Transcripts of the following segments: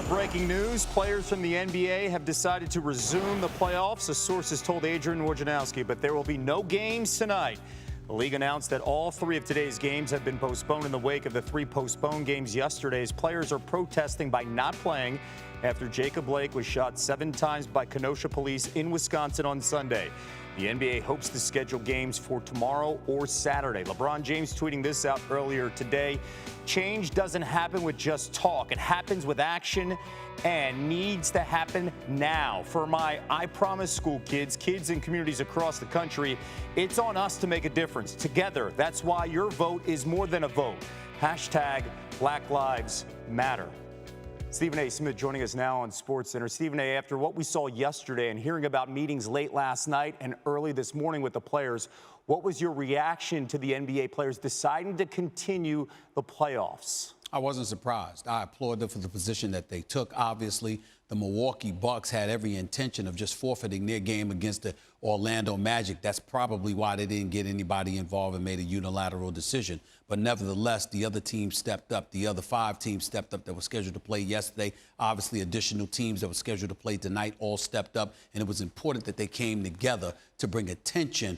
Breaking news, players from the NBA have decided to resume the playoffs. A source has told Adrian Wojnarowski, but there will be no games tonight. The league announced that all three of today's games have been postponed in the wake of the three postponed games yesterday, as players are protesting by not playing after Jacob Blake was shot 7 times by Kenosha police in Wisconsin on Sunday. The NBA hopes to schedule games for tomorrow or Saturday. LeBron James tweeting this out earlier today. Change doesn't happen with just talk. It happens with action and needs to happen now. For my I Promise school kids in communities across the country, it's on us to make a difference. Together, that's why your vote is more than a vote. Hashtag Black Lives Matter. Stephen A. Smith joining us now on SportsCenter. Stephen A., after what we saw yesterday and hearing about meetings late last night and early this morning with the players, what was your reaction to the NBA players deciding to continue the playoffs? I wasn't surprised. I applaud them for the position that they took. Obviously, the Milwaukee Bucks had every intention of just forfeiting their game against the Orlando Magic. That's probably why they didn't get anybody involved and made a unilateral decision. But nevertheless, the other team stepped up. The other 5 teams stepped up that were scheduled to play yesterday. Obviously, additional teams that were scheduled to play tonight all stepped up. And it was important that they came together to bring attention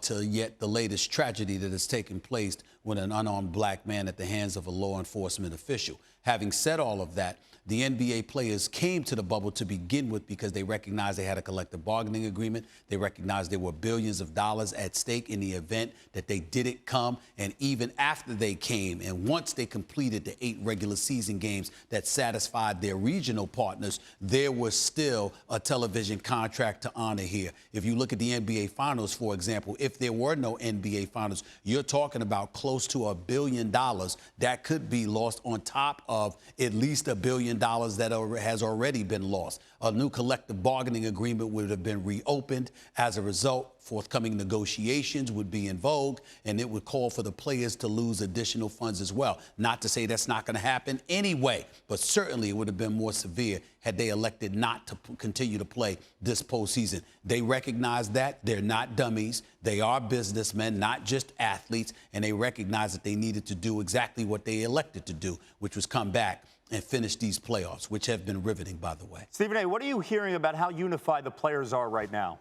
to yet the latest tragedy that has taken place with an unarmed black man at the hands of a law enforcement official. Having said all of that, the NBA players came to the bubble to begin with because they recognized they had a collective bargaining agreement. They recognized there were billions of dollars at stake in the event that they didn't come. And even after they came, and once they completed the 8 regular season games that satisfied their regional partners, there was still a television contract to honor here. If you look at the NBA Finals, for example, if there were no NBA Finals, you're talking about close to $1 billion that could be lost on top of at least $1 billion that has already been lost. A new collective bargaining agreement would have been reopened. As a result, forthcoming negotiations would be in vogue, and it would call for the players to lose additional funds as well. Not to say that's not going to happen anyway, but certainly it would have been more severe had they elected not to continue to play this postseason. They recognize that. They're not dummies. They are businessmen, not just athletes, and they recognize that they needed to do exactly what they elected to do, which was come back and finish these playoffs, which have been riveting, by the way. Stephen A., what are you hearing about how unified the players are right now?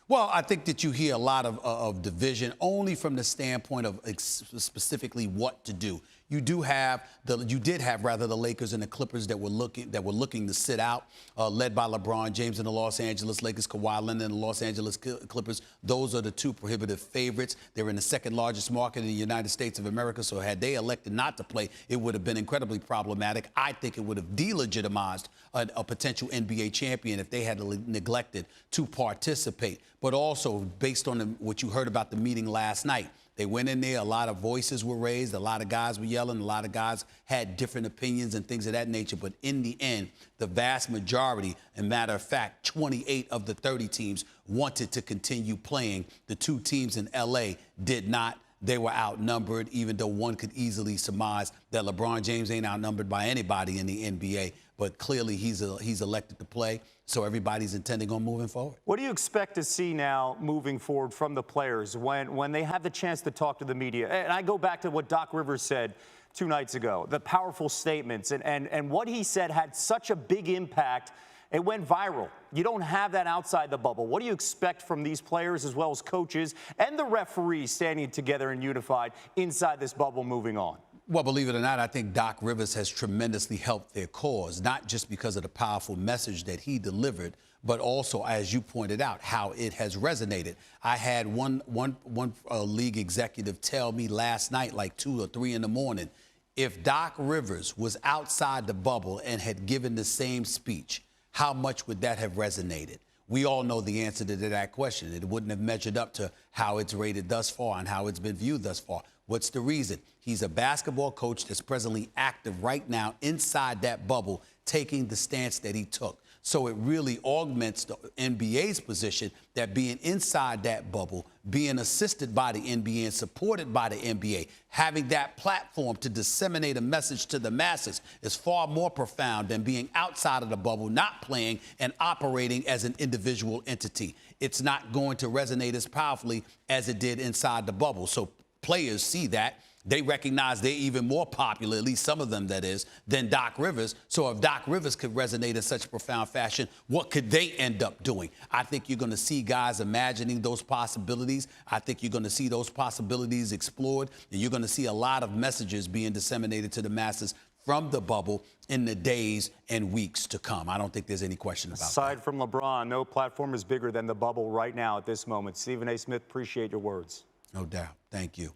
Well, I think that you hear a lot of division only from the standpoint of specifically what to do. You did have the Lakers and the Clippers that were looking to sit out, led by LeBron James and the Los Angeles Lakers, Kawhi Leonard and the Los Angeles Clippers. Those are the 2 prohibitive favorites. They're in the 2nd largest market in the United States of America. So had they elected not to play, it would have been incredibly problematic. I think it would have delegitimized a potential NBA champion if they had neglected to participate. But also, based on what you heard about the meeting last night, they went in there, a lot of voices were raised, a lot of guys were yelling, a lot of guys had different opinions and things of that nature. But in the end, the vast majority, and matter of fact, 28 of the 30 teams wanted to continue playing. The 2 teams in L.A. did not. They were outnumbered, even though one could easily surmise that LeBron James ain't outnumbered by anybody in the NBA. But clearly he's elected to play, so everybody's intending on moving forward. What do you expect to see now moving forward from the players when they have the chance to talk to the media? And I go back to what Doc Rivers said 2 nights ago, the powerful statements, and what he said had such a big impact. It went viral. You don't have that outside the bubble. What do you expect from these players as well as coaches and the referees standing together and unified inside this bubble moving on? Well, believe it or not, I think Doc Rivers has tremendously helped their cause, not just because of the powerful message that he delivered, but also, as you pointed out, how it has resonated. I had one league executive tell me last night, like 2 or 3 in the morning, if Doc Rivers was outside the bubble and had given the same speech, how much would that have resonated? We all know the answer to that question. It wouldn't have measured up to how it's rated thus far and how it's been viewed thus far. What's the reason? He's a basketball coach that's presently active right now inside that bubble, taking the stance that he took. So it really augments the NBA's position that being inside that bubble, being assisted by the NBA and supported by the NBA, having that platform to disseminate a message to the masses is far more profound than being outside of the bubble, not playing and operating as an individual entity. It's not going to resonate as powerfully as it did inside the bubble. So players see that. They recognize they're even more popular, at least some of them, that is, than Doc Rivers. So if Doc Rivers could resonate in such a profound fashion, what could they end up doing? I think you're going to see guys imagining those possibilities. I think you're going to see those possibilities explored, and you're going to see a lot of messages being disseminated to the masses from the bubble in the days and weeks to come. I don't think there's any question about that. Aside from LeBron, no platform is bigger than the bubble right now at this moment. Stephen A. Smith, appreciate your words. No doubt. Thank you.